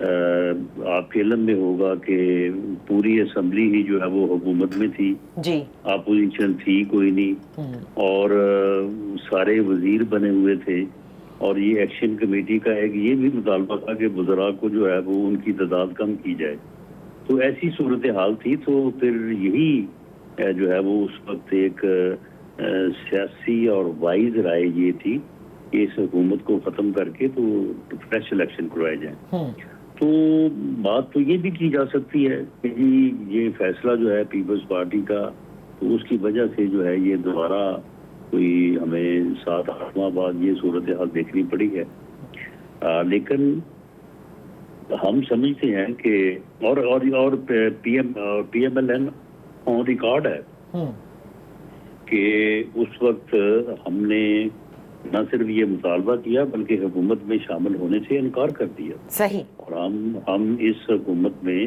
آپ کے علم میں ہوگا کہ پوری اسمبلی ہی جو ہے وہ حکومت میں تھی، جی اپوزیشن تھی کوئی نہیں، اور سارے وزیر بنے ہوئے تھے، اور یہ ایکشن کمیٹی کا ایک یہ بھی مطالبہ تھا کہ وزراء کو جو ہے وہ ان کی تعداد کم کی جائے. تو ایسی صورتحال تھی. تو پھر یہی جو ہے وہ اس وقت ایک سیاسی اور وائز رائے یہ تھی کہ اس حکومت کو ختم کر کے تو فریش الیکشن کروائے جائیں. تو بات تو یہ بھی کی جا سکتی ہے کہ جی یہ فیصلہ جو ہے پیپلز پارٹی کا، تو اس کی وجہ سے جو ہے یہ دوبارہ کوئی ہمیں 7-8 ماہ بعد یہ صورتحال دیکھنی پڑی ہے. لیکن ہم سمجھتے ہیں کہ اور P M L N on record ہے کہ اس وقت ہم نے نہ صرف یہ مطالبہ کیا بلکہ حکومت میں شامل ہونے سے انکار کر دیا. صحیح. اور ہم اس حکومت میں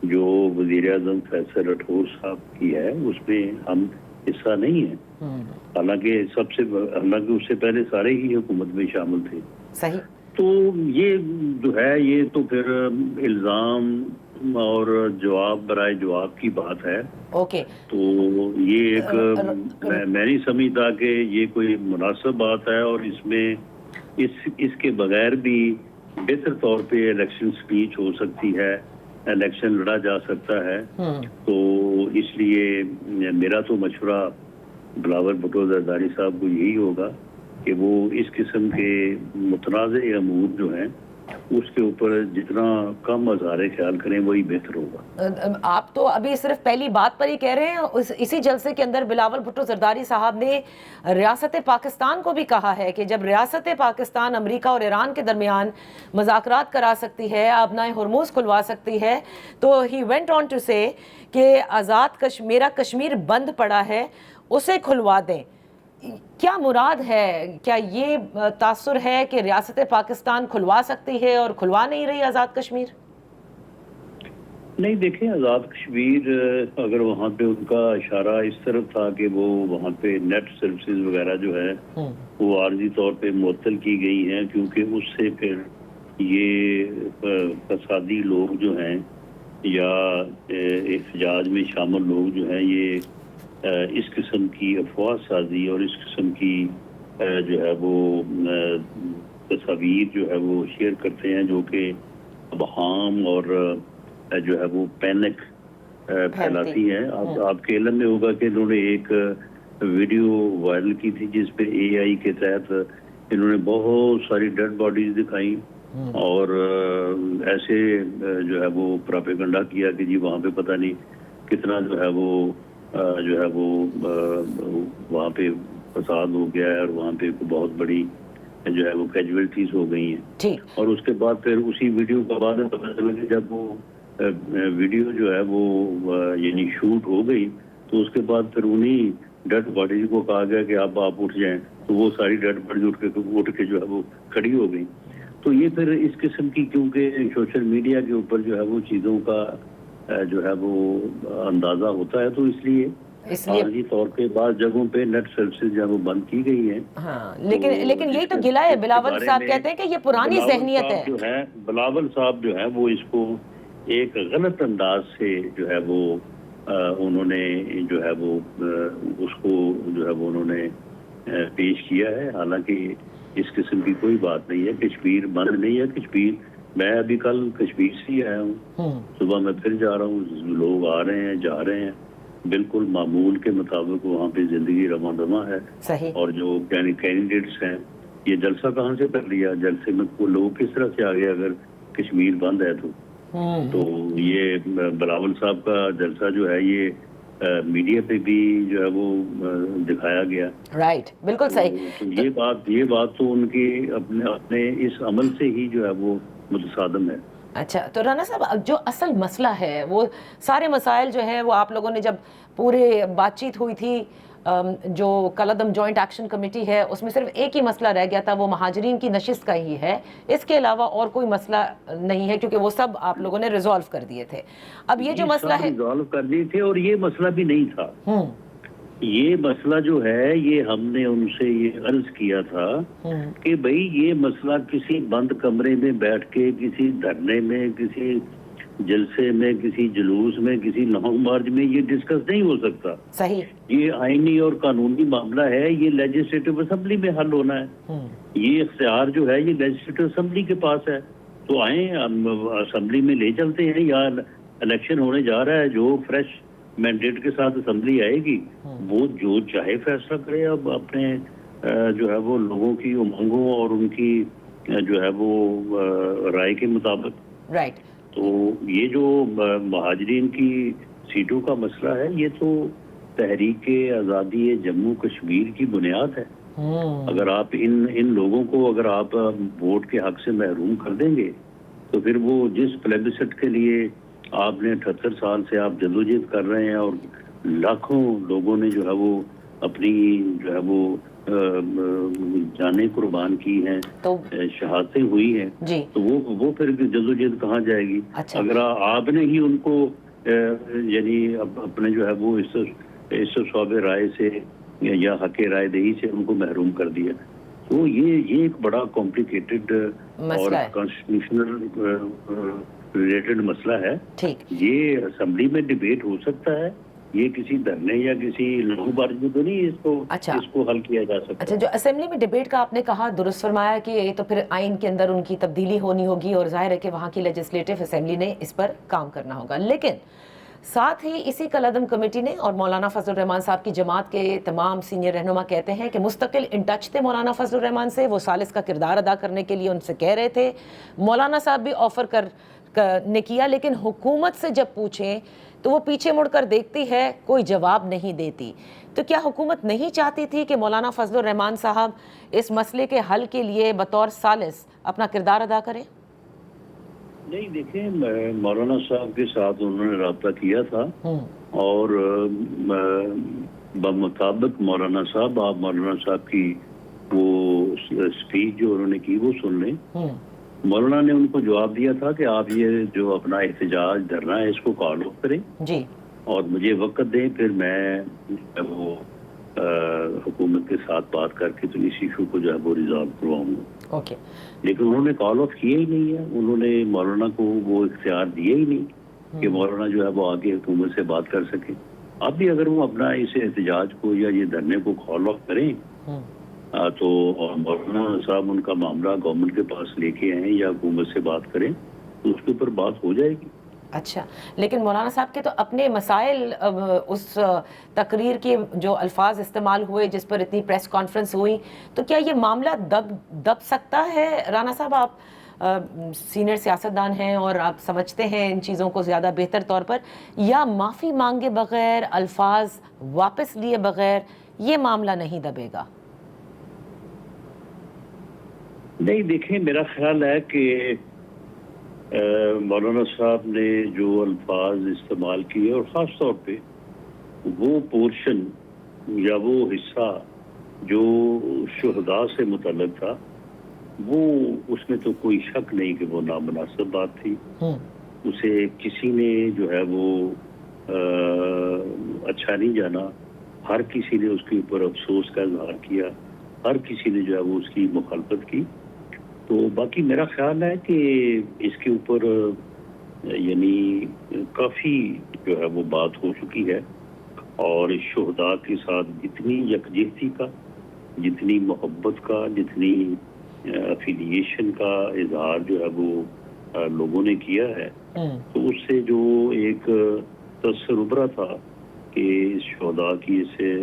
جو وزیر اعظم فیصل راٹھور صاحب کی ہے اس میں ہم حصہ نہیں ہیں، حالانکہ اس سے پہلے سارے ہی حکومت میں شامل تھے. صحیح. تو یہ جو ہے یہ تو پھر الزام اور جواب برائے جواب کی بات ہے. اوکے. تو یہ ایک میں نہیں سمجھتا کہ یہ کوئی مناسب بات ہے، اور اس میں اس کے بغیر بھی بہتر طور پہ الیکشن سپیچ ہو سکتی ہے، الیکشن لڑا جا سکتا ہے. تو اس لیے میرا تو مشورہ بلاول بھٹو زرداری صاحب کو یہی ہوگا کہ وہ اس قسم کے متنازع امور جو ہیں اس کے اوپر جتنا کم اظہار خیال کریں وہی بہتر ہوگا. آپ تو ابھی صرف پہلی بات پر ہی کہہ رہے ہیں. اسی جلسے کے اندر بلاول بھٹو زرداری صاحب نے ریاست پاکستان کو بھی کہا ہے کہ جب ریاست پاکستان امریکہ اور ایران کے درمیان مذاکرات کرا سکتی ہے، آبنائے ہرموز کھلوا سکتی ہے، تو ہی وینٹ آن ٹو سے کہ آزاد میرا کشمیر بند پڑا ہے اسے کھلوا دیں. کیا مراد ہے؟ کیا یہ تاثر ہے کہ ریاست پاکستان کھلوا سکتی ہے اور کھلوا نہیں رہی آزاد کشمیر؟ نہیں، دیکھیں آزاد کشمیر اگر وہاں پہ ان کا اشارہ اس طرف تھا کہ وہ وہاں پہ نیٹ سروسز وغیرہ جو ہے وہ عارضی طور پہ معطل کی گئی ہیں، کیونکہ اس سے پھر یہ فسادی لوگ جو ہیں یا احتجاج میں شامل لوگ جو ہیں یہ اس قسم کی افواہ سازی اور اس قسم کی جو ہے وہ تصاویر جو ہے وہ شیئر کرتے ہیں جو کہ ابہام اور جو ہے وہ پینک پھیلاتی ہیں. آپ کے علم میں ہوگا کہ انہوں نے ایک ویڈیو وائرل کی تھی جس پہ اے آئی کے تحت انہوں نے بہت ساری ڈیڈ باڈیز دکھائیں اور ایسے جو ہے وہ پراپیگنڈا کیا کہ جی وہاں پہ پتہ نہیں کتنا جو ہے وہ وہاں پہ فساد ہو گیا ہے اور وہاں پہ بہت بڑی جو ہے وہ کیجویلٹیز ہو گئی ہیں. اور اس کے بعد پھر اسی ویڈیو کا بعد پتہ چلا کہ جب وہ ویڈیو جو ہے وہ یعنی شوٹ ہو گئی تو اس کے بعد پھر انہی ڈیڈ باڈیز کو کہا گیا کہ آپ اٹھ جائیں، تو وہ ساری ڈیڈ باڈیز اٹھ کے جو ہے وہ کھڑی ہو گئی. تو یہ پھر اس قسم کی کیونکہ سوشل میڈیا کے اوپر جو ہے وہ چیزوں کا جو ہے وہ اندازہ ہوتا ہے، تو اس لیے عارضی طور پہ بعض جگہوں پہ نیٹ سروسز جو ہے وہ بند کی گئی ہیں. لیکن یہی تو گلا ہے. بلاول صاحب کہتے ہیں کہ یہ پرانی ذہنیت ہے. بلاول صاحب جو ہے وہ اس کو ایک غلط انداز سے جو ہے وہ انہوں نے جو ہے وہ اس کو جو ہے وہ انہوں نے پیش کیا ہے. حالانکہ اس قسم کی کوئی بات نہیں ہے. کشمیر بند نہیں ہے. کشمیر میں ابھی کل کشمیر سے ہی آیا ہوں، صبح میں پھر جا رہا ہوں، لوگ آ رہے ہیں جا رہے ہیں، بالکل معمول کے مطابق وہاں پہ زندگی رواں دواں ہے. صحیح. اور جو کینڈیڈیٹس ہیں یہ جلسہ کہاں سے کر لیا؟ جلسے میں لوگ کس طرح سے آ گئے اگر کشمیر بند ہے تو یہ بلاول صاحب کا جلسہ جو ہے یہ میڈیا پہ بھی جو ہے وہ دکھایا گیا. رائٹ، بالکل صحیح. یہ بات تو ان کی اپنے اس عمل سے ہی جو ہے وہ متصادم ہے. اچھا، تو رانا صاحب جو اصل مسئلہ ہے وہ سارے مسائل جو ہیں وہ آپ لوگوں نے جب پورے بات چیت ہوئی تھی جو کالعدم جوائنٹ ایکشن کمیٹی ہے اس میں صرف ایک ہی مسئلہ رہ گیا تھا، وہ مہاجرین کی نشست کا ہی ہے. اس کے علاوہ اور کوئی مسئلہ نہیں ہے کیونکہ وہ سب آپ لوگوں نے ریزالو کر دیے تھے. اب یہ جو مسئلہ ہے ریزالو کر دیے تھے اور یہ مسئلہ بھی نہیں تھا. یہ مسئلہ جو ہے یہ ہم نے ان سے یہ عرض کیا تھا کہ بھئی یہ مسئلہ کسی بند کمرے میں بیٹھ کے کسی دھرنے میں کسی جلسے میں کسی جلوس میں کسی لانگ مارچ میں یہ ڈسکس نہیں ہو سکتا. صحیح. یہ آئینی اور قانونی معاملہ ہے, یہ لیجسلیٹو اسمبلی میں حل ہونا ہے. یہ اختیار جو ہے یہ لیجسلیٹو اسمبلی کے پاس ہے. تو آئیں اسمبلی میں لے چلتے ہیں, یا الیکشن ہونے جا رہا ہے, جو فریش مینڈیٹ کے ساتھ اسمبلی آئے گی وہ جو چاہے فیصلہ کرے. اب اپنے جو ہے وہ لوگوں کی امنگوں اور ان کی جو ہے وہ رائے کے مطابق. رائٹ. تو یہ جو مہاجرین کی سیٹوں کا مسئلہ ہے یہ تو تحریک آزادی جموں کشمیر کی بنیاد ہے. اگر آپ ان لوگوں کو اگر آپ ووٹ کے حق سے محروم کر دیں گے تو پھر وہ جس پلیبسٹ کے لیے آپ نے 78 سال سے آپ جدوجہد کر رہے ہیں اور لاکھوں لوگوں نے جو ہے وہ اپنی جو ہے وہ جانیں قربان کی ہیں, شہادتیں ہوئی ہیں, تو وہ پھر جدوجہد کہاں جائے گی؟ اگر آپ نے ہی ان کو یعنی اپنے جو ہے وہ اس صواب رائے سے یا حق رائے دہی سے ان کو محروم کر دیا. تو یہ ایک بڑا کمپلیکیٹڈ اور کانسٹیٹیوشنل ریلیٹڈ مسئلہ ہے. یہ اسمبلی میں ڈیبیٹ ہو سکتا ہے, یہ کسی دھرنے یا کسی لانگ مارچ میں تو نہیں اس کو حل کیا جا سکتا. اچھا, جو اسمبلی میں ڈیبیٹ کا آپ نے کہا, درست فرمایا کہ یہ تو پھر آئین کے اندر ان کی تبدیلی ہونی ہوگی اور ظاہر ہے کہ وہاں کی لیجسلیٹو اسمبلی نے اس پر کام کرنا ہوگا. لیکن ساتھ ہی اسی کالعدم کمیٹی نے اور مولانا فضل الرحمان صاحب کی جماعت کے تمام سینئر رہنما کہتے ہیں کہ مستقل ان ٹچ تھے مولانا فضل الرحمان سے, وہ ثالث کا کردار ادا کرنے کے لیے ان سے کہہ رہے تھے. مولانا صاحب بھی آفر نے کیا, لیکن حکومت سے جب پوچھیں تو وہ پیچھے مڑ کر دیکھتی ہے, کوئی جواب نہیں دیتی. تو کیا حکومت نہیں چاہتی تھی کہ مولانا فضل الرحمان صاحب اس مسئلے کے حل کے لیے بطور ثالث اپنا کردار ادا کریں؟ نہیں, دیکھیں مولانا صاحب کے ساتھ انہوں نے رابطہ کیا تھا اور بمطابق مولانا صاحب, آپ مولانا صاحب کی وہ اسپیچ جو انہوں نے کی وہ سن لیں. مولانا نے ان کو جواب دیا تھا کہ آپ یہ جو اپنا احتجاج دھرنا ہے اس کو کال آف کریں اور مجھے وقت دیں, پھر میں وہ حکومت کے ساتھ بات کر کے تو اس ایشو کو جو ہے وہ ریزالو کرواؤں گا. لیکن انہوں نے کال آف کیا ہی نہیں ہے. انہوں نے مولانا کو وہ اختیار دیا ہی نہیں کہ مولانا جو ہے وہ آگے حکومت سے بات کر سکے. اب بھی اگر وہ اپنا اس احتجاج کو یا یہ دھرنے کو کال آف کریں تو مولانا صاحب ان کا معاملہ گورنمنٹ کے پاس لے کے آئیں یا حکومت سے بات کریں تو اس کے اوپر بات ہو جائے گی. اچھا, لیکن مولانا صاحب کے تو اپنے مسائل, اس تقریر کے جو الفاظ استعمال ہوئے جس پر اتنی پریس کانفرنس ہوئی, تو کیا یہ معاملہ دب سکتا ہے؟ رانا صاحب, آپ سینئر سیاستدان ہیں اور آپ سمجھتے ہیں ان چیزوں کو زیادہ بہتر طور پر, یا معافی مانگے بغیر, الفاظ واپس لیے بغیر یہ معاملہ نہیں دبے گا؟ نہیں, دیکھیں میرا خیال ہے کہ مولانا صاحب نے جو الفاظ استعمال کیے اور خاص طور پہ وہ پورشن یا وہ حصہ جو شہداء سے متعلق تھا, وہ اس میں تو کوئی شک نہیں کہ وہ نامناسب بات تھی. اسے کسی نے جو ہے وہ اچھا نہیں جانا, ہر کسی نے اس کے اوپر افسوس کا اظہار کیا, ہر کسی نے جو ہے وہ اس کی مخالفت کی. تو باقی میرا خیال ہے کہ اس کے اوپر یعنی کافی جو ہے وہ بات ہو چکی ہے اور شہداء کے ساتھ جتنی یکجہتی کا, جتنی محبت کا, جتنی افیلیشن کا اظہار جو ہے وہ لوگوں نے کیا ہے, تو اس سے جو ایک تاثر ابھرا تھا کہ شہداء کی اس سے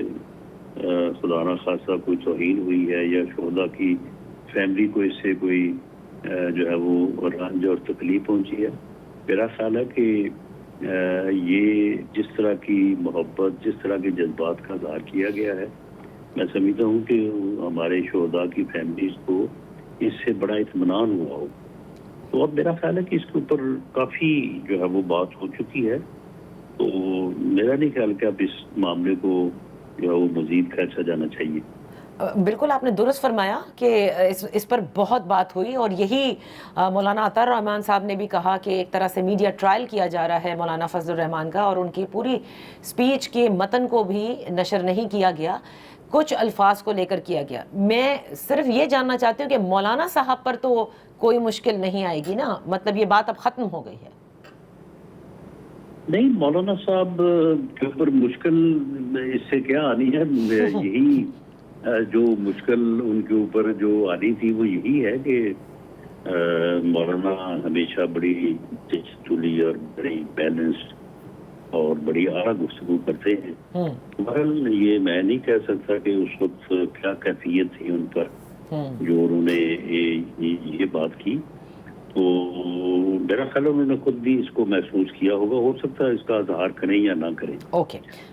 خدا نہ خاصہ کوئی توہین ہوئی ہے یا شہداء کی فیملی کو اس سے کوئی جو ہے وہ رنج اور تکلیف پہنچی ہے. میرا خیال ہے کہ یہ جس طرح کی محبت, جس طرح کے جذبات کا اظہار کیا گیا ہے, میں سمجھتا ہوں کہ ہمارے شہداء کی فیملیز کو اس سے بڑا اطمینان ہوا ہو. تو اب میرا خیال ہے کہ اس کے اوپر کافی جو ہے وہ بات ہو چکی ہے. تو میرا نہیں خیال کہ اب اس معاملے کو جو ہے وہ مزید کھینچا جانا چاہیے. بالکل آپ نے درست فرمایا کہ اس پر بہت بات ہوئی، اور یہی مولانا عطا الرحمان صاحب نے بھی کہا کہ ایک طرح سے میڈیا ٹرائل کیا جا رہا ہے مولانا فضل الرحمان کا، اور ان کی پوری سپیچ کے متن کو بھی نشر نہیں کیا گیا، کچھ الفاظ کو لے کر کیا گیا۔ میں صرف یہ جاننا چاہتی ہوں کہ مولانا صاحب پر تو کوئی مشکل نہیں آئے گی نا، مطلب یہ بات اب ختم ہو گئی ہے؟ نہیں، مولانا صاحب کے اوپر مشکل اس سے کیا آنی ہے، یہی جو مشکل ان کے اوپر جو آنی تھی وہ یہی ہے کہ مولانا ہمیشہ بڑی چلی اور بڑی بیلنسڈ اور بڑی اعلیٰ گفتگو کرتے ہیں۔ بہرحال یہ میں نہیں کہہ سکتا کہ اس وقت کیا کیفیت تھی ان پر جو انہوں نے یہ بات کی، تو میرا خیال ہے انہوں نے خود بھی اس کو محسوس کیا ہوگا، ہو سکتا ہے اس کا اظہار کریں یا نہ کریں،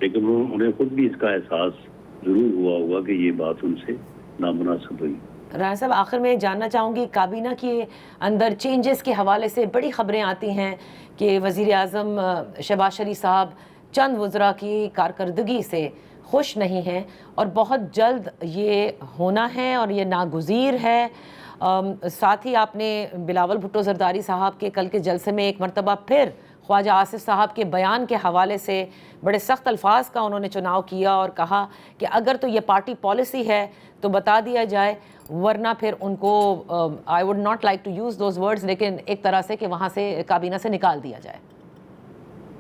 لیکن انہیں خود بھی اس کا احساس ضرور ہوا ہوگا کہ یہ بات ان سے نامناسب ہوئی۔ رانا صاحب، آخر میں جاننا چاہوں گی، کابینہ کے اندر چینجز کے حوالے سے بڑی خبریں آتی ہیں کہ وزیر اعظم شہباز شریف صاحب چند وزراء کی کارکردگی سے خوش نہیں ہیں، اور بہت جلد یہ ہونا ہے اور یہ ناگزیر ہے۔ ساتھ ہی آپ نے بلاول بھٹو زرداری صاحب کے کل کے جلسے میں ایک مرتبہ پھر خواجہ آصف صاحب کے بیان کے حوالے سے بڑے سخت الفاظ کا انہوں نے چناؤ کیا، اور کہا کہ اگر تو یہ پارٹی پالیسی ہے تو بتا دیا جائے، ورنہ پھر ان کو I would not like to use those words، لیکن ایک طرح سے کہ وہاں سے کابینہ سے نکال دیا جائے۔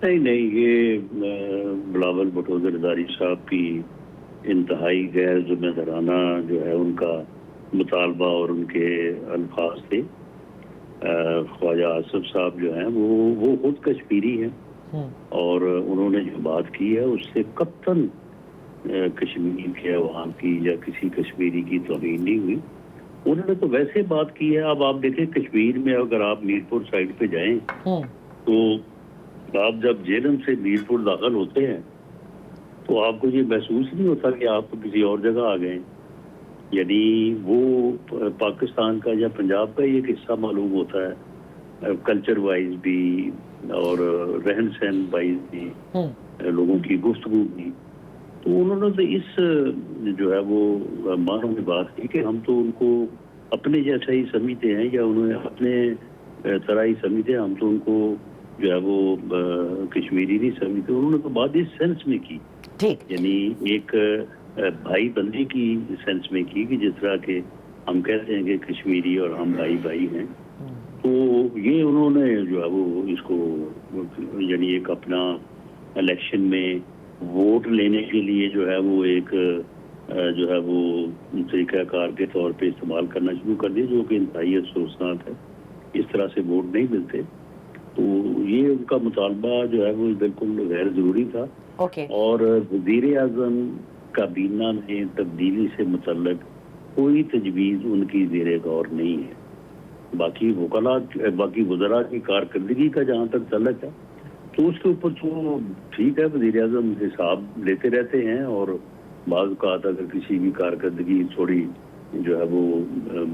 نہیں، یہ بلاول بھٹو زرداری صاحب کی انتہائی غیر ذمہ دارانہ جو ہے ان کا مطالبہ اور ان کے الفاظ تھے۔ خواجہ آصف صاحب جو ہیں وہ خود کشمیری ہیں، اور انہوں نے جو بات کی ہے اس سے قطعاً کشمیر کے عوام کی یا کسی کشمیری کی توہین نہیں ہوئی۔ انہوں نے تو ویسے بات کی ہے۔ اب آپ دیکھیں کشمیر میں اگر آپ میرپور سائڈ پہ جائیں تو آپ جب جیلم سے میرپور داخل ہوتے ہیں تو آپ کو یہ محسوس نہیں ہوتا کہ آپ کسی اور جگہ آ گئے، یعنی وہ پاکستان کا یا پنجاب کا یہ حصہ معلوم ہوتا ہے، کلچر وائز بھی اور رہن سہن وائز بھی، لوگوں کی گفتگو بھی۔ تو انہوں نے تو اس جو ہے وہ معنوں میں بات کی کہ ہم تو ان کو اپنے جیسا ہی سمجھتے ہیں، یا انہوں نے اپنے طرح ہی سمجھتے ہیں، ہم تو ان کو جو ہے وہ کشمیری نہیں سمجھتے۔ انہوں نے تو بات اس سینس میں کی، یعنی ایک بھائی بندی کی سینس میں کی کہ جس طرح کہ ہم کہتے ہیں کہ کشمیری اور ہم بھائی بھائی ہیں۔ تو یہ انہوں نے جو ہے وہ اس کو یعنی ایک اپنا الیکشن میں ووٹ لینے کے لیے جو ہے وہ ایک جو ہے وہ طریقہ کار کے طور پہ استعمال کرنا شروع کر دیا، جو کہ انتہائی افسوسناک ہے۔ اس طرح سے ووٹ نہیں ملتے، تو یہ ان کا مطالبہ جو ہے وہ بالکل غیر ضروری تھا۔ اور وزیر اعظم کابینہ میں تبدیلی سے متعلق کوئی تجویز ان کی زیر غور نہیں ہے۔ باقی باقی وزراء کی کارکردگی کا جہاں تک تعلق ہے تو اس کے اوپر تو ٹھیک ہے، وزیر اعظم حساب لیتے رہتے ہیں، اور بعض اوقات اگر کسی بھی کارکردگی تھوڑی جو ہے وہ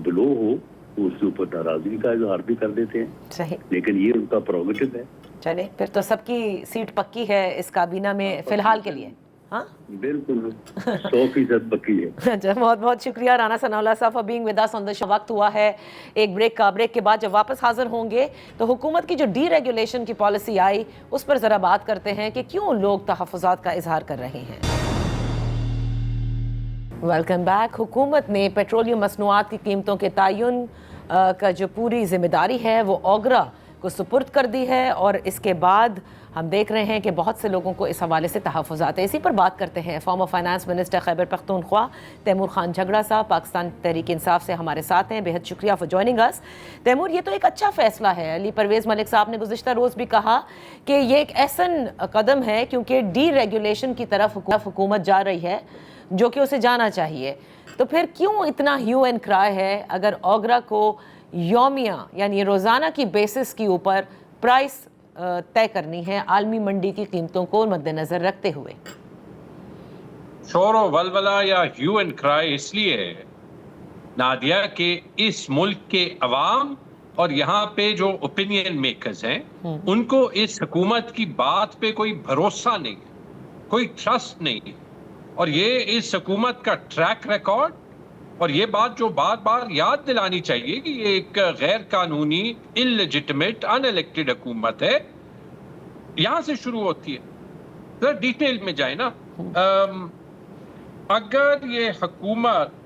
بلو ہو تو اس کے اوپر ناراضگی کا اظہار بھی کر دیتے ہیں، صحیح، لیکن یہ ان کا پروگیٹو ہے۔ چلے پھر تو سب کی سیٹ پکی ہے اس کابینہ میں فی الحال کے لیے۔ ہاں بالکل 100% پکی ہے۔ بہت بہت شکریہ رانا ثناء اللہ صاحب فار بینگ ود اس آن دی شو۔ وقت ہوا ہے ایک بریک کا۔ بریک کے بعد جب واپس حاضر ہوں گے تو حکومت کی جو ڈی ریگولیشن کی پالیسی آئی اس پر ذرا بات کرتے ہیں کہ کیوں لوگ تحفظات کا اظہار کر رہے ہیں۔ Welcome back. حکومت نے پیٹرولیم مصنوعات کی قیمتوں کے تعین کا جو پوری ذمہ داری ہے وہ اوگرا کو سپرد کر دی ہے، اور اس کے بعد ہم دیکھ رہے ہیں کہ بہت سے لوگوں کو اس حوالے سے تحفظات ہیں۔ اسی پر بات کرتے ہیں۔ Farmer finance minister Khyber Pakhtunkhwa Timur Khan جھگڑا صاحب پاکستان تحریک انصاف سے ہمارے ساتھ ہیں۔ بہت شکریہ فار جوائننگ اس۔ تیمور، یہ تو ایک اچھا فیصلہ ہے۔ علی پرویز ملک صاحب نے گزشتہ روز بھی کہا کہ یہ ایک احسن قدم ہے کیونکہ ڈی ریگولیشن کی طرف حکومت جا رہی ہے جو کہ اسے جانا چاہیے۔ تو پھر کیوں اتنا ہیو اینڈ کرائے ہے اگر اوگرا کو یومیہ یعنی روزانہ کی بیسس کے اوپر پرائس طے کرنی ہے عالمی منڈی کی قیمتوں کو مد نظر رکھتے ہوئے؟ شور و ولولہ یا ہیو اینڈ کرائے اس لیے ہے نادیہ کہ اس ملک کے عوام اور یہاں پہ جو اوپینین میکرز ہیں ان کو اس حکومت کی بات پہ کوئی بھروسہ نہیں، کوئی ٹرسٹ نہیں، اور یہ اس حکومت کا ٹریک ریکارڈ اور یہ بات جو بار بار یاد دلانی چاہیے کہ یہ ایک غیر قانونی انلیجٹمیٹ ان الیکٹڈ حکومت ہے. یہاں سے شروع ہوتی ہے. ذرا ڈیٹیل میں جائیں نا. اگر یہ حکومت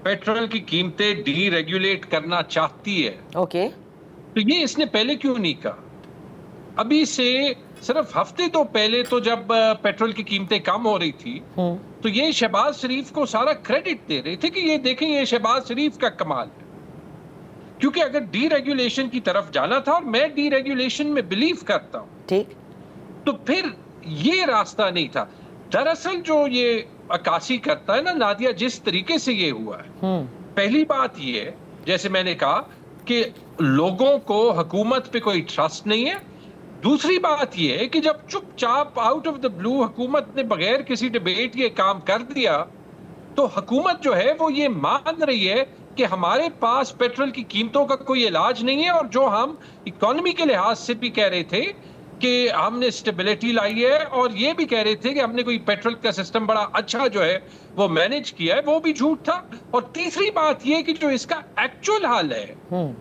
پیٹرول کی قیمتیں ڈی ریگولیٹ کرنا چاہتی ہے اوکے تو یہ اس نے پہلے کیوں نہیں کہا؟ ابھی سے صرف ہفتے تو پہلے تو جب پیٹرول کی قیمتیں کم ہو رہی تھی تو یہ شہباز شریف کو سارا کریڈٹ دے رہے تھے کہ یہ دیکھیں یہ شہباز شریف کا کمال ہے. کیونکہ اگر ڈی ریگولیشن کی طرف جانا تھا، اور میں ڈی ریگولیشن میں بلیو کرتا ہوں، ٹھیک، تو پھر یہ راستہ نہیں تھا. دراصل جو یہ عکاسی کرتا ہے نا نادیہ، جس طریقے سے یہ ہوا ہے، پہلی بات یہ ہے جیسے میں نے کہا کہ لوگوں کو حکومت پہ کوئی ٹرسٹ نہیں ہے. دوسری بات یہ ہے کہ جب چپ چاپ آؤٹ آف دا بلو حکومت نے بغیر کسی ڈیبیٹ یہ کام کر دیا تو حکومت جو ہے وہ یہ مان رہی ہے کہ ہمارے پاس پیٹرول کی قیمتوں کا کوئی علاج نہیں ہے، اور جو ہم اکانومی کے لحاظ سے بھی کہہ رہے تھے کہ ہم نے اسٹیبلٹی لائی ہے، اور یہ بھی کہہ رہے تھے کہ ہم نے کوئی پیٹرول کا سسٹم بڑا اچھا جو ہے وہ مینج کیا ہے، وہ بھی جھوٹ تھا. اور تیسری بات یہ کہ جو اس کا ایکچوئل حل ہے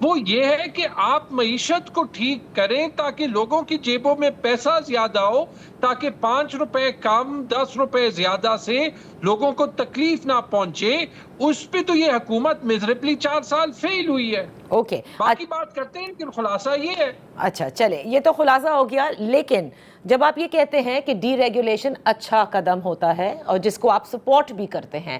وہ یہ ہے کہ آپ معیشت کو ٹھیک کریں تاکہ لوگوں کی جیبوں میں پیسہ زیادہ ہو، تاکہ 5 روپے کم 10 روپے زیادہ سے لوگوں کو تکلیف نہ پہنچے. اس پہ تو یہ حکومت میزریبلی 4 سال فیل ہوئی ہے. اوکے، باقی بات کرتے ہیں کہ خلاصہ یہ ہے. اچھا چلے، یہ تو خلاصہ ہو گیا. لیکن جب آپ یہ کہتے ہیں کہ ڈی ریگولیشن اچھا قدم ہوتا ہے اور جس کو آپ سپورٹ بھی کرتے ہیں،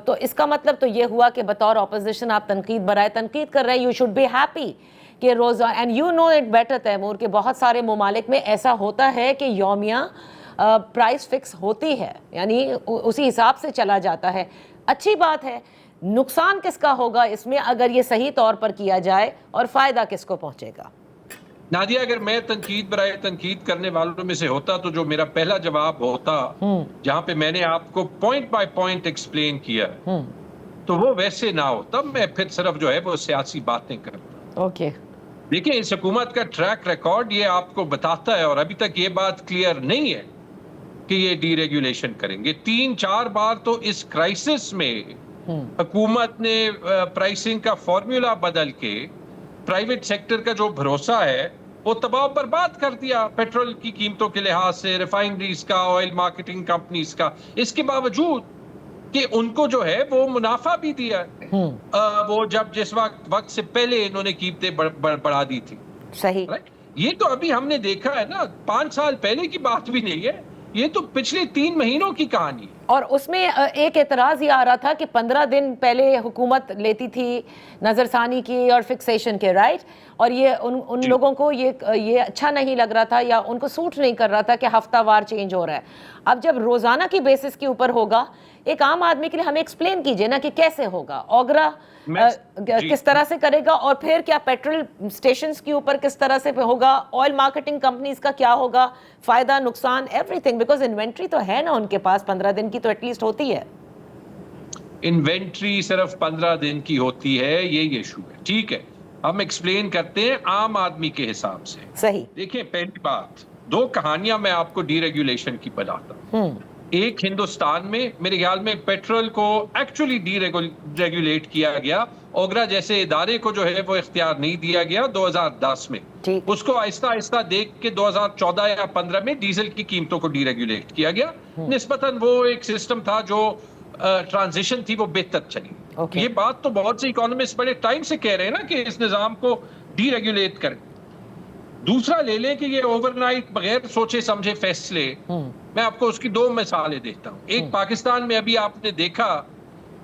تو اس کا مطلب تو یہ ہوا کہ بطور اپوزیشن آپ تنقید برائے تنقید کر رہے ہیں. یو شوڈ بی ہیپی کہ روزہ، and you know it better Taimur, کہ بہت سارے ممالک میں ایسا ہوتا ہے کہ یومیہ پرائس فکس ہوتی ہے، یعنی اسی حساب سے چلا جاتا ہے. اچھی بات ہے. نقصان کس کا ہوگا اس میں اگر یہ صحیح طور پر کیا جائے، اور فائدہ کس کو پہنچے گا؟ نادیہ، اگر میں تنقید برائے تنقید کرنے والوں میں سے ہوتا تو جو میرا پہلا جواب ہوتا، جہاں پہ میں نے آپ کو پوائنٹ بائی پوائنٹ ایکسپلین کیا، تو وہ ویسے نہ ہوتا. میں پھر صرف جو ہے وہ سیاسی باتیں کرتا. اوکے، دیکھیں اس حکومت کا ٹریک ریکارڈ یہ آپ کو بتاتا ہے، اور ابھی تک یہ بات کلیئر نہیں ہے کہ یہ ڈی ریگولیشن کریں گے. 3-4 بار تو اس کرائسس میں حکومت نے پرائسنگ کا فارمولا بدل کے پرائیویٹ سیکٹر کا جو بھروسہ ہے وہ تباہ و برباد کر دیا، پیٹرول کی قیمتوں کے لحاظ سے، ریفائنریز کا، آئل مارکیٹنگ کمپنیز کا. اس کے باوجود کہ ان کو جو ہے وہ منافع بھی دیا ہے، وہ جس وقت سے پہلے انہوں نے قیمتیں بڑھا دی تھی. صحیح. یہ تو ابھی ہم نے دیکھا ہے نا، 5 سال پہلے کی بات بھی نہیں ہے، یہ تو پچھلے 3 مہینوں کی کہانی ہے. اور اس میں ایک اعتراض یہ آ رہا تھا کہ 15 دن پہلے حکومت لیتی تھی نظر ثانی کی اور فکسیشن کے، رائٹ، اور یہ ان لوگوں کو یہ اچھا نہیں لگ رہا تھا یا ان کو سوٹ نہیں کر رہا تھا کہ ہفتہ وار چینج ہو رہا ہے. اب جب روزانہ کی بیسس کے اوپر ہوگا، ایک عام آدمی کے لیے ہمیں ایکسپلین کیجئے نا کہ کیسے ہوگا. اوگرا کس طرح سے کرے گا، اور پھر کیا پیٹرول اسٹیشنز کے اوپر کس طرح سے ہوگا، آئل مارکیٹنگ کمپنیز کا کیا ہوگا، فائدہ نقصان ایوری تھنگ، بیکاز انوینٹری تو ہے نا ان کے پاس 15 دن کی تو ایٹ لیسٹ ہوتی ہے. انوینٹری صرف 15 دن کی ہوتی ہے، یہ ایشو ہے. ٹھیک ہے، ہم ایکسپلین کرتے ہیں عام آدمی کے حساب سے. صحیح. دیکھیں پہلی بات، 2 کہانیاں میں آپ کو ڈی ریگولیشن کی بتاتا ہوں. ایک ہندوستان میں میرے خیال میں پیٹرول کو ایکچولی ڈی ریگولیٹ کیا گیا، اوگرا جیسے ادارے کو جو ہے وہ اختیار نہیں دیا گیا 2010 میں. اس کو آہستہ آہستہ دیکھ کے 2014 یا 15 میں ڈیزل کی قیمتوں کو ڈی ریگولیٹ کیا گیا. نسبتاً وہ ایک سسٹم تھا جو ٹرانزیشن تھی وہ بہتر چلی. یہ بات تو بہت سے اکانومسٹ بڑے ٹائم سے کہہ رہے ہیں نا کہ اس نظام کو ڈی ریگولیٹ کریں. دوسرا لے لیں کہ یہ اوور نائٹ بغیر سوچے سمجھے فیصلے، میں آپ کو اس کی 2 مثالیں دیتا ہوں. ایک پاکستان میں ابھی آپ نے دیکھا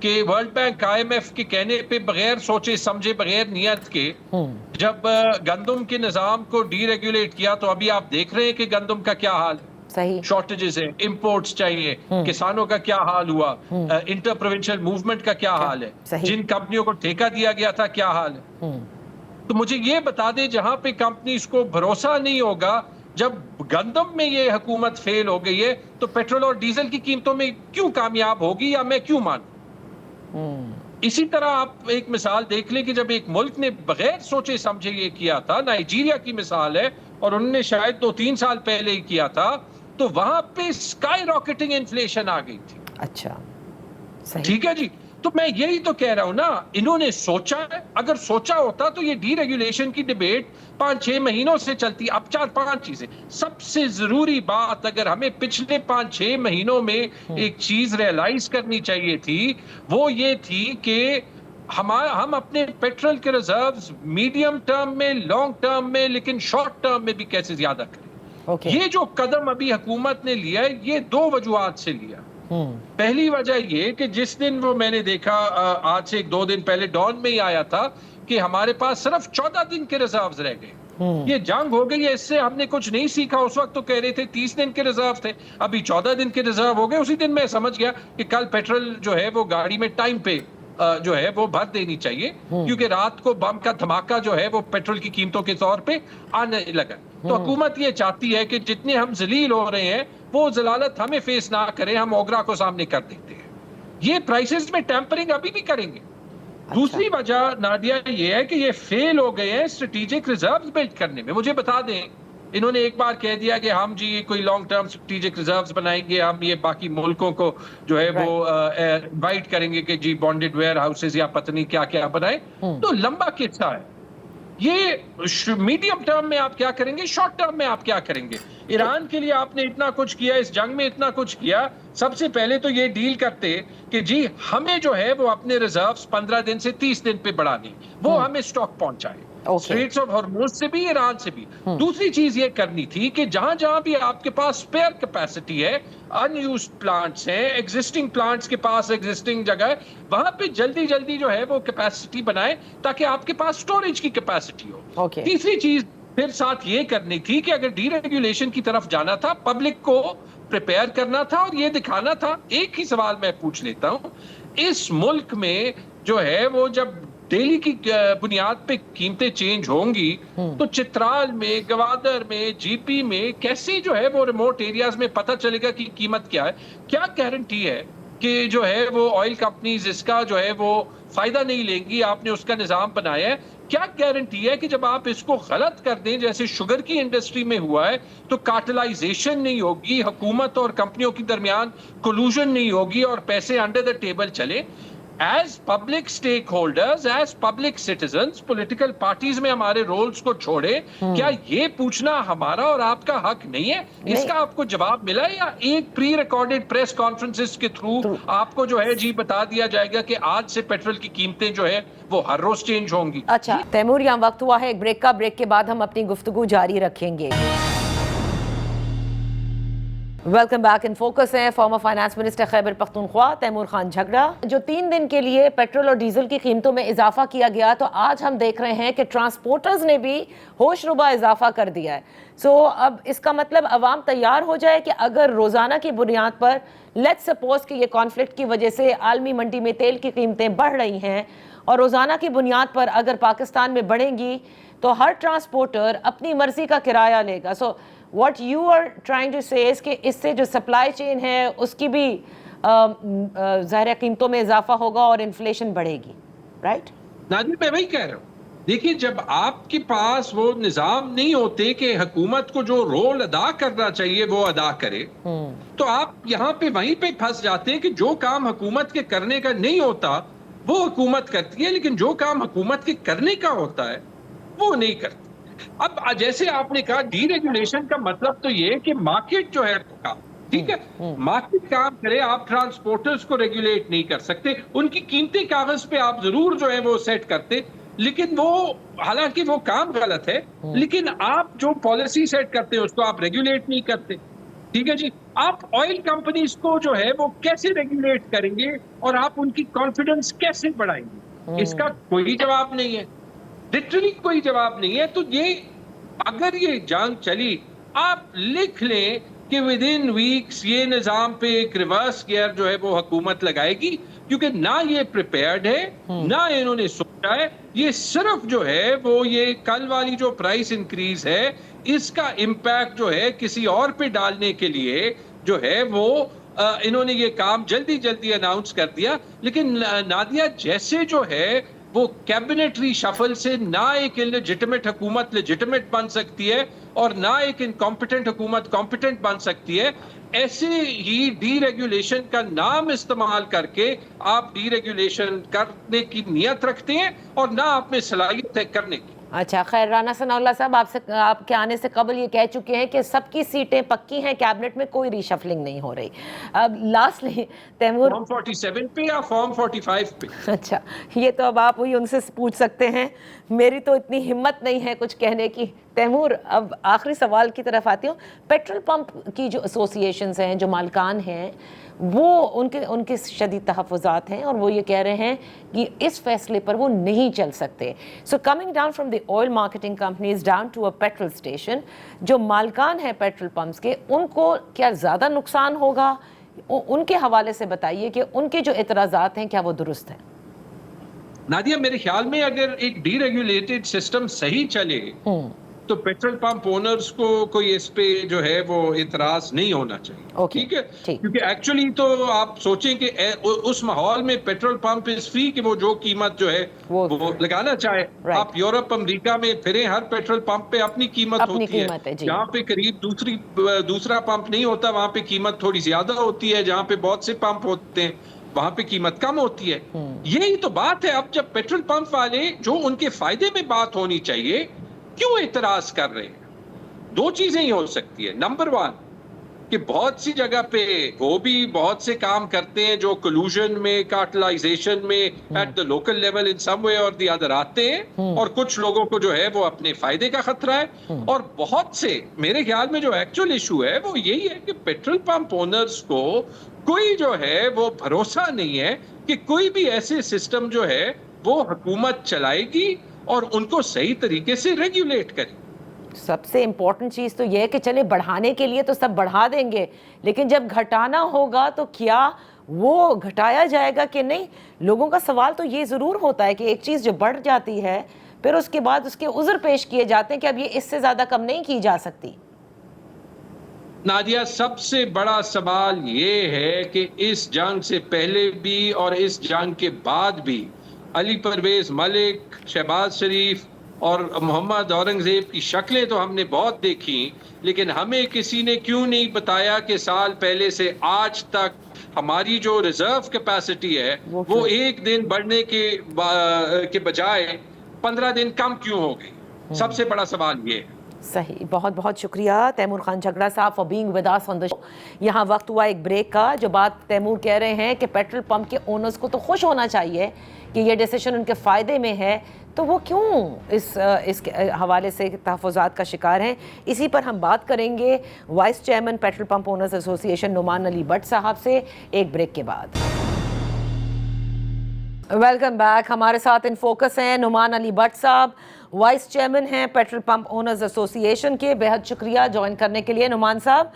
کہ ورلڈ بینک IMF کے کہنے پہ بغیر سوچے سمجھے بغیر نیت کے جب گندم کے نظام کو ڈی ریگولیٹ کیا تو ابھی آپ دیکھ رہے ہیں کہ گندم کا کیا حال ہے. شارٹیجز ہیں، امپورٹس چاہیے، کسانوں کا کیا حال ہوا، انٹر پروونشل موومنٹ کا کیا حال ہے، جن کمپنیوں کو ٹھیکہ دیا گیا تھا کیا حال ہے. تو مجھے یہ بتا دے جہاں پہ کمپنیز کو بھروسہ نہیں ہوگا، جب گندم میں یہ حکومت فیل ہو گئی ہے تو پیٹرول اور ڈیزل کی قیمتوں میں کیوں کامیاب ہوگی، یا میں کیوں مانوں. اسی طرح آپ ایک مثال دیکھ لیں کہ جب ایک ملک نے بغیر سوچے سمجھے یہ کیا تھا، نائجیریا کی مثال ہے، اور انہوں نے شاید 2-3 سال پہلے ہی کیا تھا، تو وہاں پہ اسکائی راکٹنگ انفلیشن آ گئی تھی. اچھا، ٹھیک ہے جی. تو میں یہی تو کہہ رہا ہوں نا, انہوں نے سوچا ہے. اگر سوچا ہوتا تو یہ ڈی ریگولیشن کی ڈیبیٹ 5-6 مہینوں سے چلتی. اب 4-5 چیزیں. سب سے ضروری بات اگر ہمیں پچھلے 5-6 مہینوں میں ایک چیز ریئلائز کرنی چاہیے تھی, وہ یہ تھی کہ ہم اپنے پیٹرول کے ریزروز میڈیم ٹرم میں, لانگ ٹرم میں, لیکن شارٹ ٹرم میں بھی کیسے زیادہ کریں. یہ جو قدم ابھی حکومت نے لیا ہے, یہ 2 وجوہات سے لیا. پہلی وجہ یہ کہ جس دن وہ میں نے دیکھا آج سے 1-2 دن پہلے ڈان میں ہی آیا تھا کہ ہمارے پاس صرف 14 دن کے ریزروز رہ گئے. یہ جنگ ہو گئی ہے, اس سے ہم نے کچھ نہیں سیکھا. اس وقت تو کہہ رہے تھے 30 دن کے ریزرو تھے, ابھی 14 دن کے ریزرو ہو گئے. اسی دن میں سمجھ گیا کہ کل پیٹرول جو ہے وہ گاڑی میں ٹائم پہ جو ہے وہ بھر دینی چاہیے, کیونکہ رات کو بم کا دھماکہ جو ہے وہ پیٹرول کی قیمتوں کے طور پہ آنے لگا. تو حکومت یہ چاہتی ہے کہ جتنے ہم ذلیل ہو رہے ہیں وہ ذلالت ہمیں فیس نہ کریں, ہم اوگرا کو سامنے کر دیتے ہیں. یہ پرائسز میں ٹیمپرنگ ابھی بھی کریں گے. دوسری وجہ نادیہ یہ ہے کہ یہ فیل ہو گئے ہیں اسٹریٹجک ریزروز بلڈ کرنے میں. مجھے بتا دیں, انہوں نے ایک بار کہہ دیا کہ ہم جی کوئی لانگ ٹرم اسٹریٹجک ریزروز بنائیں گے, ہم یہ باقی ملکوں کو جو ہے وہ انوائٹ کریں گے کہ جی بانڈڈ ویئر ہاؤسز یا پتہ نہیں کیا کیا بنائیں. تو لمبا قصہ ہے. یہ میڈیم ٹرم میں آپ کیا کریں گے, شارٹ ٹرم میں آپ کیا کریں گے. ایران کے لیے آپ نے اتنا کچھ کیا, اس جنگ میں اتنا کچھ کیا. سب سے پہلے تو یہ ڈیل کرتے کہ جی ہمیں جو ہے وہ اپنے ریزروز 15 دن سے 30 دن پہ بڑھانی, وہ ہمیں سٹاک پہنچائے اسٹریٹس آف ہارموز سے بھی, ایران سے بھی. دوسری چیز یہ کرنی تھی کہ جہاں جہاں بھی آپ کے پاس اسپیئر کیپیسٹی ہے, ان یوزڈ پلانٹس ہیں, ایگزسٹنگ پلانٹس کے پاس ایگزسٹنگ جگہ ہے, وہاں پہ جلدی جلدی جو ہے وہ کیپیسٹی بنائے تاکہ آپ کے پاس اسٹوریج کی کیپیسٹی ہو. تیسری چیز پھر ساتھ یہ کرنی تھی کہ اگر ڈی ریگولیشن کی طرف جانا تھا, پبلک کو پریپیئر کرنا تھا اور یہ دکھانا تھا. ایک ہی سوال میں پوچھ لیتا ہوں, اس ملک میں جو ہے وہ جب ڈیلی کی بنیاد پہ قیمتیں چینج ہوں گی تو چترال میں, گوادر میں, جی پی میں کیسے جو ہے وہ ریموٹ ایریاز میں پتہ چلے گا کہ قیمت کیا ہے؟ کیا گارنٹی ہے کہ جو ہے وہ آئل کمپنیز اس کا جو ہے وہ فائدہ نہیں لیں گی؟ آپ نے اس کا نظام بنایا ہے. کیا گارنٹی ہے کہ جب آپ اس کو غلط کر دیں جیسے شوگر کی انڈسٹری میں ہوا ہے تو کارٹلائزیشن نہیں ہوگی, حکومت اور کمپنیوں کے درمیان کولوژن نہیں ہوگی اور پیسے انڈر دا ٹیبل چلے؟ As public stake holders, as public citizens, political parties میں ہمارے رولز کو چھوڑے, کیا یہ پوچھنا ہمارا اور آپ کا حق نہیں ہے؟ اس کا آپ کو جواب ملا ہے یا ایک پری ریکارڈڈ پریس کانفرنسز کے تھرو آپ کو جو ہے جی بتا دیا جائے گا کہ آج سے پیٹرول کی قیمتیں جو ہے وہ ہر روز چینج ہوں گی؟ اچھا تیمور, یہاں وقت ہوا ہے ایک بریک کا. بریک کے بعد ہم اپنی گفتگو جاری رکھیں گے. Welcome back. ان فوکس ہیں farmer finance minister Khyber Pakhtunkhwa Timur Khan جھگڑا. جو 3 دن کے لیے پیٹرول اور ڈیزل کی قیمتوں میں اضافہ کیا گیا, تو آج ہم دیکھ رہے ہیں کہ ٹرانسپورٹرز نے بھی ہوش ربا اضافہ کر دیا ہے. سو اب اس کا مطلب عوام تیار ہو جائے کہ اگر روزانہ کی بنیاد پر لیٹس سپوز کہ یہ کانفلکٹ کی وجہ سے عالمی منڈی میں تیل کی قیمتیں بڑھ رہی ہیں اور روزانہ کی بنیاد پر اگر پاکستان میں بڑھیں گی تو ہر ٹرانسپورٹر اپنی مرضی کا کرایہ لے گا. سو what you are trying to say is کہ اس سے جو سپلائی چین ہے اس کی بھی ظاہر قیمتوں میں اضافہ ہوگا اور انفلیشن بڑھے گی, رائٹ؟ نادر میں وہی کہہ رہا ہوں. دیکھیے, جب آپ کے پاس وہ نظام نہیں ہوتے کہ حکومت کو جو رول ادا کرنا چاہیے وہ ادا کرے, تو آپ یہاں پہ وہیں پہ پھنس جاتے ہیں کہ جو کام حکومت کے کرنے کا نہیں ہوتا وہ حکومت کرتی ہے, لیکن جو کام حکومت کے کرنے کا ہوتا ہے وہ نہیں کرتی. اب جیسے آپ نے کہا ڈی ریگولیشن کا مطلب تو یہ کہ مارکیٹ جو ہے ٹھیک ہے, مارکیٹ کام کرے. آپ ٹرانسپورٹرز کو ریگولیٹ نہیں کر سکتے, ان کی قیمتیں کاغذ پہ آپ ضرور جو ہے وہ سیٹ کرتے, لیکن وہ حالانکہ وہ کام غلط ہے, لیکن آپ جو پالیسی سیٹ کرتے ہیں اس کو آپ ریگولیٹ نہیں کرتے. ٹھیک ہے جی, آپ آئل کمپنیز کو جو ہے وہ کیسے ریگولیٹ کریں گے اور آپ ان کی کانفیڈنس کیسے بڑھائیں گے؟ اس کا کوئی جواب نہیں ہے, لٹرلی کوئی جواب نہیں ہے. تو یہ اگر یہ جنگ چلی, آپ لکھ لیں کہ ود ان ویکس یہ نظام پہ ایک ریورس گیئر جو ہے وہ حکومت لگائے گی, کیونکہ نہ یہ پریپیئرڈ ہے نہ انہوں نے سوچا ہے. یہ صرف جو ہے وہ یہ کل والی جو پرائس انکریز ہے اس کا امپیکٹ جو ہے کسی اور پہ ڈالنے کے لیے جو ہے وہ انہوں نے یہ کام جلدی جلدی اناؤنس کر دیا. لیکن نادیہ, جیسے جو ہے وہ کیبنٹ ری شفل سے نہ ایک لیجٹمیٹ حکومت لیجٹمیٹ بن سکتی ہے اور نہ ایک انکمپیٹنٹ حکومت کمپیٹنٹ بن سکتی ہے. ایسے ہی ڈی ریگولیشن کا نام استعمال کر کے آپ ڈی ریگولیشن کرنے کی نیت رکھتے ہیں اور نہ آپ میں صلاحیت ہے کرنے کی. اچھا خیر، رانا ثناء اللہ صاحب آپ کے آنے سے قبل یہ کہہ چکے ہیں کہ سب کی سیٹیں پکی ہیں، کیبنٹ میں کوئی ری شفلنگ نہیں ہو رہی. اب لاسٹلی تیمور، فارم 47 پہ یا فارم 45 پہ؟ اچھا یہ تو اب آپ وہی ان سے پوچھ سکتے ہیں، میری تو اتنی ہمت نہیں ہے کچھ کہنے کی. تیمور، اب آخری سوال کی طرف آتی ہوں. پیٹرول پمپ کی جو ایسوسیشنز ہیں، جو مالکان ہیں، وہ ان کے شدید تحفظات ہیں اور وہ یہ کہہ رہے ہیں کہ اس فیصلے پر وہ نہیں چل سکتے. So coming down from the oil marketing companies down to a petrol station, جو مالکان ہیں پیٹرول پمپس کے، ان کو کیا زیادہ نقصان ہوگا؟ ان کے حوالے سے بتائیے کہ ان کے جو اعتراضات ہیں کیا وہ درست ہیں؟ نادیہ، میرے خیال میں اگر ایک ڈی ریگولیٹڈ سسٹم صحیح چلے تو پیٹرول پمپ اونرز کو کوئی اس پہ جو ہے وہ اعتراض نہیں ہونا چاہیے. ٹھیک ہے، کیونکہ ایکچولی تو آپ سوچیں کہ اس ماحول میں پیٹرول پمپ از فری کہ وہ جو قیمت جو ہے وہ لگانا چاہے. آپ یورپ امریکہ میں پھریں، ہر پیٹرول پمپ پہ اپنی قیمت ہوتی ہے. جہاں پہ قریب دوسرا پمپ نہیں ہوتا وہاں پہ قیمت تھوڑی زیادہ ہوتی ہے، جہاں پہ بہت سے پمپ ہوتے ہیں وہاں پہ قیمت کم ہوتی ہے. یہی تو بات ہے. اب جب پیٹرول پمپ والے جو ان کے فائدے میں بات ہونی چاہیے کیوں اعتراض کر رہے ہیں؟ دو چیزیں ہی ہو سکتی ہے. نمبر 1 کہ بہت سی جگہ پہ وہ بھی بہت سے کام کرتے ہیں جو کلوژن میں، کارٹلائزیشن میں ایٹ دا لوکل لیول ان سم وے اور دی ادر آتے ہیں، اور کچھ لوگوں کو جو ہے وہ اپنے فائدے کا خطرہ ہے. اور بہت سے، میرے خیال میں جو ایکچوئل ایشو ہے وہ یہی ہے کہ پیٹرول پمپ اونرز کو کوئی جو ہے وہ بھروسہ نہیں ہے کہ کوئی بھی ایسے سسٹم جو ہے وہ حکومت چلائے گی اور ان کو صحیح طریقے سے ریگولیٹ کرے. سب سے امپورٹنٹ چیز تو یہ ہے کہ چلے بڑھانے کے لیے تو سب بڑھا دیں گے، لیکن جب گھٹانا ہوگا تو کیا وہ گھٹایا جائے گا کہ نہیں؟ لوگوں کا سوال تو یہ ضرور ہوتا ہے کہ ایک چیز جو بڑھ جاتی ہے پھر اس کے بعد اس کے عذر پیش کیے جاتے ہیں کہ اب یہ اس سے زیادہ کم نہیں کی جا سکتی. نادیہ، سب سے بڑا سوال یہ ہے کہ اس جنگ سے پہلے بھی اور اس جنگ کے بعد بھی علی پرویز ملک، شہباز شریف اور محمد اورنگزیب کی شکلیں تو ہم نے بہت دیکھی، لیکن ہمیں کسی نے کیوں نہیں بتایا کہ سال پہلے سے آج تک ہماری جو ریزرو کیپیسٹی ہے وہ ایک دن بڑھنے کے بجائے 15 دن کم کیوں ہو گئی؟ سب سے بڑا سوال یہ ہے. صحیح. بہت بہت شکریہ تیمور خان جھگڑا صاحب فار بینگ ود اس آن دی شو. یہاں وقت ہوا ایک بریک کا. جو بات تیمور کہہ رہے ہیں کہ پیٹرول پمپ کے اونرز کو تو خوش ہونا چاہیے کہ یہ ڈیسیشن ان کے فائدے میں ہے، تو وہ کیوں اس کے حوالے سے تحفظات کا شکار ہیں؟ اسی پر ہم بات کریں گے vice chairman petrol pump owners ایسوسی ایشن نعمان علی بٹ صاحب سے ایک بریک کے بعد. Welcome back. ہمارے ساتھ ان فوکس ہیں نعمان علی بٹ صاحب، وائس چیئرمین ہیں پیٹرول پمپ اونرز ایسوسی ایشن کے. بہت شکریہ جوائن کرنے کے لیے. نعمان صاحب،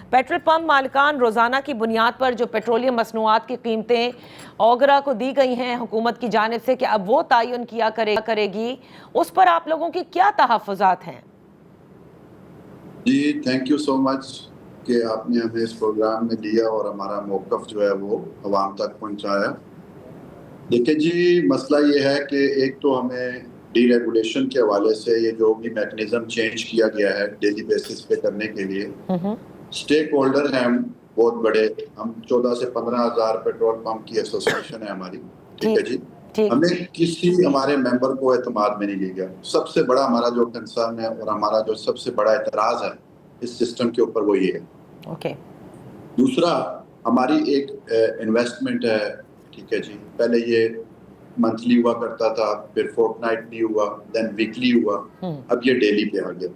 پیٹرول پمپ مالکان روزانہ کی بنیاد پر جو پیٹرولیم مصنوعات کی قیمتیں اوگرا کو دی گئی ہیں حکومت کی جانب سے کہ اب وہ تعین کیا کرے گی، اس پر آپ لوگوں کی کیا تحفظات ہیں؟ جی تھینک یو سو مچ کہ آپ نے ہمیں اس پروگرام میں لیا اور ہمارا موقف جو ہے وہ عوام تک پہنچایا. دیکھیں جی، مسئلہ یہ ہے کہ ایک تو ہمیں ڈی ریگولیشن کے حوالے سے یہ جو بھی میکنزم چینج کیا گیا ہے ڈیلی بیسس پہ کرنے کے لیے، اسٹیک ہولڈر ہیں ہم بہت بڑے، ہم 14 سے 15 ہزار پیٹرول پمپ کی ایسوسیشن ہے ہماری. ٹھیک ہے جی، ہمیں کسی ہمارے ممبر کو اعتماد میں نہیں لے گیا. سب سے بڑا ہمارا جو کنسرن ہے اور ہمارا جو سب سے بڑا اعتراض ہے اس سسٹم کے اوپر وہ یہ ہے. دوسرا، ہماری ایک انویسٹمنٹ ہے. ٹھیک ہے جی، پہلے یہ منتھلی ہوا کرتا تھا، پھر فورٹ نائٹلی ہوا، دین ویکلی ہوا، اب یہ ڈیلی پہ آ گیا.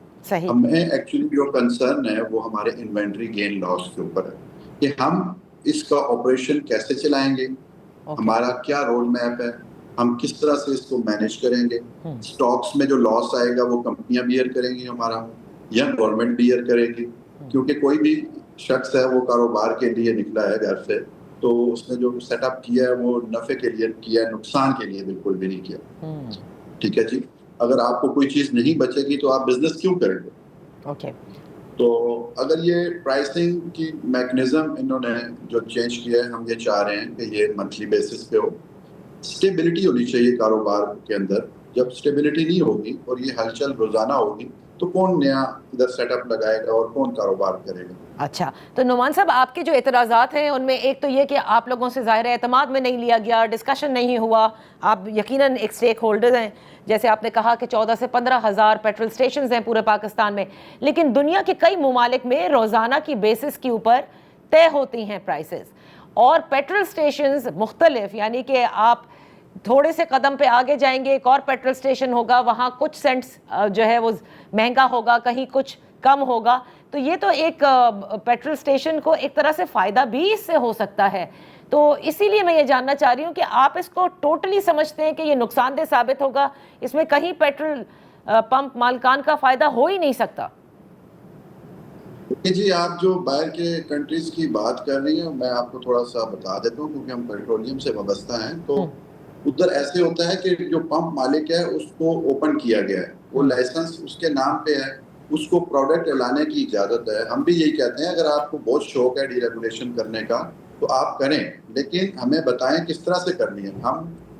ہمیں ایکچولی جو کنسرن ہے وہ ہمارے انوینٹری گین لاس کے اوپر ہے کہ ہم اس کا آپریشن کیسے چلائیں گے، ہمارا کیا رول میپ ہے، ہم کس طرح سے اس کو مینیج کریں گے. سٹاکس میں جو لاس آئے گا وہ کمپنیاں بیئر کریں گی ہمارا، یا گورنمنٹ بیئر کرے گی، کیونکہ کوئی بھی شخص ہے وہ کاروبار کے لیے نکلا ہے گھر سے، تو اس نے جو سیٹ اپ کیا ہے وہ نفع کے لیے کیا ہے، نقصان کے لیے بالکل بھی نہیں کیا. ٹھیک ہے جی، اگر آپ کو کوئی چیز نہیں بچے گی تو آپ بزنس کیوں کریں گے؟ تو اگر یہ پرائسنگ کی میکنزم انہوں نے جو چینج کیا ہے، ہم یہ چاہ رہے ہیں کہ یہ منتھلی بیسس پہ ہو. اسٹیبلٹی ہونی چاہیے کاروبار کے اندر. جب اسٹیبلٹی نہیں ہوگی اور یہ ہلچل روزانہ ہوگی تو کون نیا ادھر سیٹ اپ لگائے گا اور کون کاروبار کرے گا؟ اچھا، تو نعمان صاحب آپ کے جو اعتراضات ہیں ان میں ایک تو یہ کہ آپ لوگوں سے ظاہر اعتماد میں نہیں لیا گیا، ڈسکشن نہیں ہوا. آپ یقیناً ایک سٹیک ہولڈر ہیں، جیسے آپ نے کہا کہ 14 سے 15 ہزار پیٹرول سٹیشنز ہیں پورے پاکستان میں، لیکن دنیا کے کئی ممالک میں روزانہ کی بیسس کے اوپر طے ہوتی ہیں پرائسز، اور پیٹرول سٹیشنز مختلف، یعنی کہ آپ تھوڑے سے قدم پہ آگے جائیں گے ایک اور پیٹرول سٹیشن ہوگا، وہاں کچھ سینٹس جو ہے وہ مہنگا ہوگا، کہیں کچھ کم ہوگا. تو یہ تو ایک پیٹرول سٹیشن کو ایک طرح سے فائدہ بھی اس سے ہو سکتا ہے. تو اسی لیے میں یہ جاننا چاہ رہی ہوں کہ آپ اس کو ٹوٹلی سمجھتے ہیں کہ یہ نقصان دہ ثابت ہوگا، اس میں کہیں پیٹرول پمپ مالکان کا فائدہ ہو ہی نہیں سکتا؟ جی آپ جو باہر کے کنٹریز کی بات کر رہی ہیں میں آپ کو تھوڑا سا بتا دیتا ہوں، کیونکہ ہم پیٹرولیم سے وابستہ ہیں. تو ادھر ایسے ہوتا ہے کہ جو پمپ مالک ہے اس کو اوپن کیا گیا ہے، وہ لائسنس اس کے نام پہ ہے، اس کو پروڈکٹ لانے کی اجازت ہے. ہم بھی یہی کہتے ہیں اگر آپ کو بہت شوق ہے ڈی ریگولیشن کرنے کا تو آپ کریں، لیکن ہمیں بتائیں کس طرح سے کرنی ہے.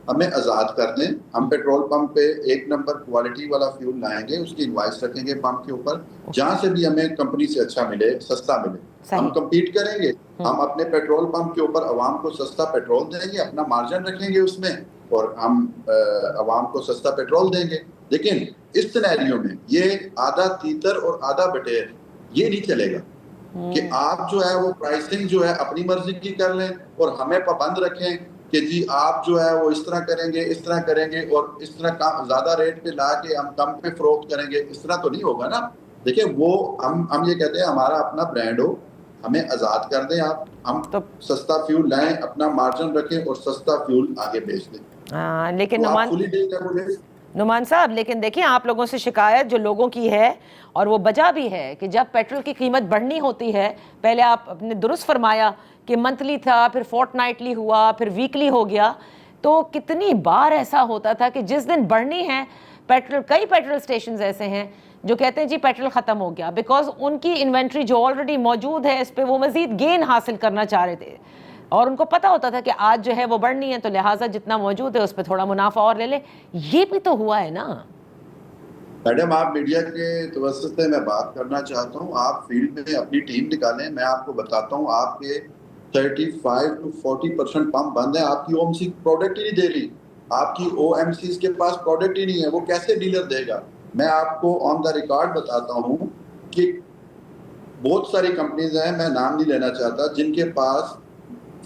ہمیں آزاد کر دیں، ہم پیٹرول پمپ پہ 1 نمبر کوالٹی والا فیول لائیں گے، اس کی انوائس رکھیں گے پمپ کے اوپر، جہاں سے بھی ہمیں کمپنی سے اچھا ملے، سستا ملے، ہم کمپیٹ کریں گے. ہم اپنے پیٹرول پمپ کے اوپر عوام کو سستا پیٹرول دیں گے، اپنا مارجن رکھیں گے اس میں، اور ہم عوام کو سستا پیٹرول دیں گے. لیکن اس سینیریو میں یہ آدھا تیتر اور آدھا بٹیر یہ نہیں چلے گا کہ آپ جو ہے وہ پرائسنگ جو ہے اپنی مرضی کی کر لیں اور ہمیں پابند رکھیں کہ جی آپ جو ہے وہ اس طرح کریں گے، اس طرح کریں گے، اور اس طرح زیادہ ریٹ پہ لا کے ہم کم پہ فروخت کریں گے. اس طرح تو نہیں ہوگا نا. دیکھیں وہ ہم یہ کہتے ہیں ہمارا اپنا برانڈ ہو، ہمیں آزاد کر دیں آپ، ہم سستا فیول لائیں، اپنا مارجن رکھیں اور سستا فیول آگے بیچ دیں. لیکن نعمان صاحب، لیکن دیکھیں آپ لوگوں سے شکایت جو لوگوں کی ہے، اور وہ وجہ بھی ہے کہ جب پیٹرول کی قیمت بڑھنی ہوتی ہے، پہلے آپ نے درست فرمایا کہ منتھلی تھا، پھر فورٹ نائٹلی ہوا، پھر ویکلی ہو گیا، تو کتنی بار ایسا ہوتا تھا کہ جس دن بڑھنی ہے کئی پیٹرول سٹیشنز ایسے ہیں جو کہتے ہیں جی پیٹرول ختم ہو گیا، بیکاز ان کی انوینٹری جو آلریڈی موجود ہے اس پہ وہ مزید گین حاصل کرنا چاہ رہے تھے، اور ان کو پتا ہوتا تھا کہ آج جو ہے وہ بڑھنی ہے، تو لہٰذا جتنا موجود ہے اس پہ تھوڑا منافع اور لے لیں. یہ بھی تو ہوا ہے نا. میڈم آپ میڈیا کے توسط سے میں بات کرنا چاہتا ہوں، آپ فیلڈ میں اپنی ٹیم نکالیں. میں آپ کو بتاتا ہوں آپ کے 35 to 40% پمپ بند ہیں، آپ کی او ایم سی پروڈکٹ ہی نہیں دے رہی، آپ کی او ایم سیز کے پاس پروڈکٹ ہی نہیں ہے، وہ کیسے ڈیلر دے گا؟ میں آپ کو آن دا ریکارڈ بتاتا ہوں کہ بہت ساری کمپنیز ہیں، میں نام نہیں لینا چاہتا، جن کے پاس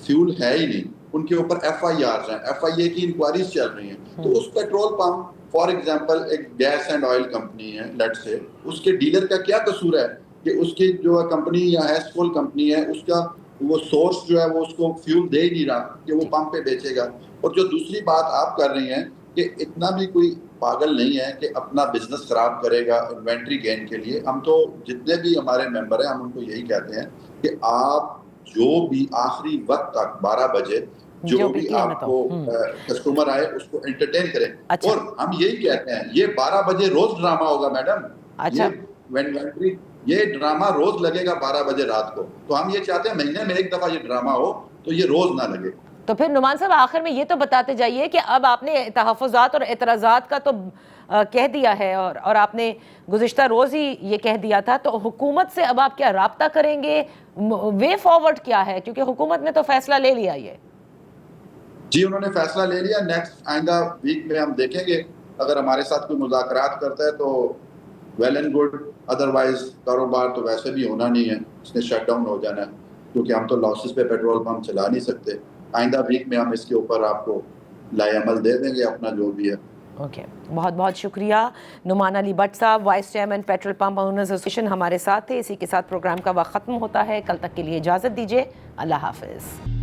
فیول ہے ہی نہیں، ان کے اوپر ایف آئی آرز ہیں، ایف آئی اے کی انکوائریز چل رہی ہیں. تو اس پیٹرول پمپ فار ایگزامپل ایک گیس اینڈ آئل کمپنی ہے لیٹ سے، اس کے ڈیلر کا کیا قصور ہے کہ اس کی جو کمپنی یا ہیسکول کمپنی ہے اس کا وہ سورس جو ہے وہ اس کو فیول دے ہی نہیں رہا کہ وہ پمپ پہ بیچے گا. اور جو دوسری بات آپ کر رہی ہیں کہ اتنا بھی کوئی پاگل نہیں ہے کہ اپنا بزنس خراب کرے گا انوینٹری گین کے لیے. ہم تو جتنے بھی ہمارے ممبر ہیں ہم ان کو یہی کہتے ہیں کہ آپ جو بھی آخری وقت تک 12 بجے جو بھی آپ کو کسٹمر آئے اس کو انٹرٹین کریں. اور ہم یہی کہتے ہیں یہ 12 بجے روز ڈرامہ ہوگا میڈم، یہ ڈرامہ روز لگے گا 12 بجے رات کو. تو ہم یہ چاہتے ہیں مہینے میں ایک دفعہ یہ ڈرامہ ہو تو یہ روز نہ لگے. تو پھر نعمان صاحب آخر میں یہ تو بتاتے جائیے کہ اب آپ نے تحفظات اور اعتراضات کا تو کہہ دیا ہے، اور آپ نے گزشتہ روز ہی یہ کہہ دیا تھا، تو حکومت سے اب آپ کیا رابطہ کریں گے؟ وے فارورڈ کیا ہے؟ کیونکہ حکومت نے تو فیصلہ لے لیا یہ. جی انہوں نے فیصلہ لے لیا، نیکسٹ آئندہ ویک میں ہم دیکھیں گے. اگر ہمارے ساتھ کوئی مذاکرات کرتا ہے تو ویل اینڈ گڈ، ادروائز کاروبار تو ویسے بھی ہونا نہیں ہے، اس نے شٹ ڈاؤن ہو جانا ہے، کیونکہ ہم تو لاسز پہ پیٹرول پمپ چلا نہیں سکتے. آئندہ ویک میں ہم اس کے اوپر آپ کو لائے عمل دے دیں گے اپنا جو بھی ہے. اوکے، بہت بہت شکریہ. نعمان علی بٹ صاحب، vice chairman petrol pump owners ایسوسی ایشن ہمارے ساتھ تھے. اسی کے ساتھ پروگرام کا وقت ختم ہوتا ہے. کل تک کے لیے اجازت دیجیے. اللہ حافظ.